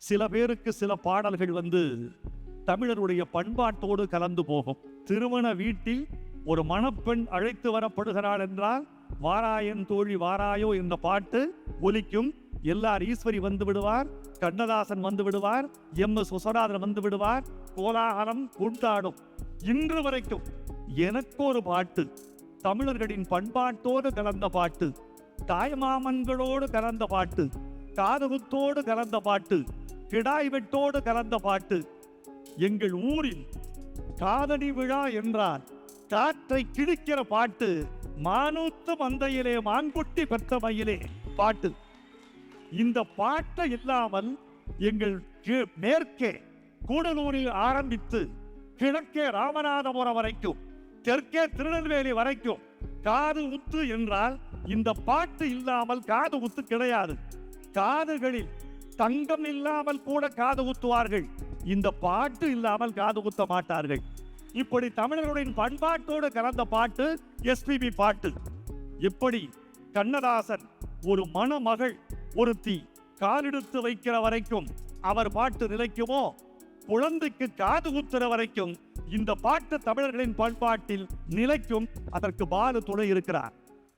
சில பேருக்கு சில பாடல்கள் தமிழருடைய பண்பாட்டோடு கலந்து போகும். திருமண வீட்டில் ஒரு மணப்பெண் அழைத்து வரப்படுகிறாள் என்றால் வாராயன் தோழி வாராயோ என்ற பாட்டு ஒலிக்கும். எல்லார் ஈஸ்வரி வந்து விடுவார், கண்ணதாசன் வந்து விடுவார், எம்.எஸ். விஸ்வநாதன் வந்து விடுவார், கோலாகலம் கொண்டாடும். இன்று வரைக்கும் எனக்கு ஒரு பாட்டு தமிழர்களின் பண்பாட்டோடு கலந்த பாட்டு, தாய்மாமன்களோடு கலந்த பாட்டு, காதுகுத்தோடு கலந்த பாட்டு, கிடாய் வெட்டோடு கலந்த பாட்டு. எங்கள் ஊரில் காதணி விழா என்றால் காற்றை கிழிக்கிற பாட்டு, மானூத்து மந்தையிலே மான்குட்டி பெற்ற மயிலே பாட்டு. இந்த பாட்டை இல்லாமல் எங்கள் மேற்கே கூடலூரில் ஆரம்பித்து கிழக்கே ராமநாதபுரம் வரைக்கும் தெற்கே திருநெல்வேலி வரைக்கும் காது உத்து என்றால் இந்த பாட்டு இல்லாமல் காது உத்து கிடையாது. காதுகளில் தங்கம் இல்லாமல் கூட காது குத்துவார்கள், இந்த பாட்டு இல்லாமல் காது குத்த மாட்டார்கள். இப்படி தமிழர்களுடைய பண்பாட்டோடு கலந்த பாட்டு எஸ்பிபி பாட்டு. இப்படி கண்ணதாசன் ஒரு மணமகள் ஒருத்தி காலெடுத்து வைக்கிற வரைக்கும் அவர் பாட்டு நிலைக்குமோ, குழந்தைக்கு காது குத்துற வரைக்கும் இந்த பாட்டு தமிழர்களின் பண்பாட்டில் நிலைக்கும். அதற்கு பாலு துணை இருக்கிறார்.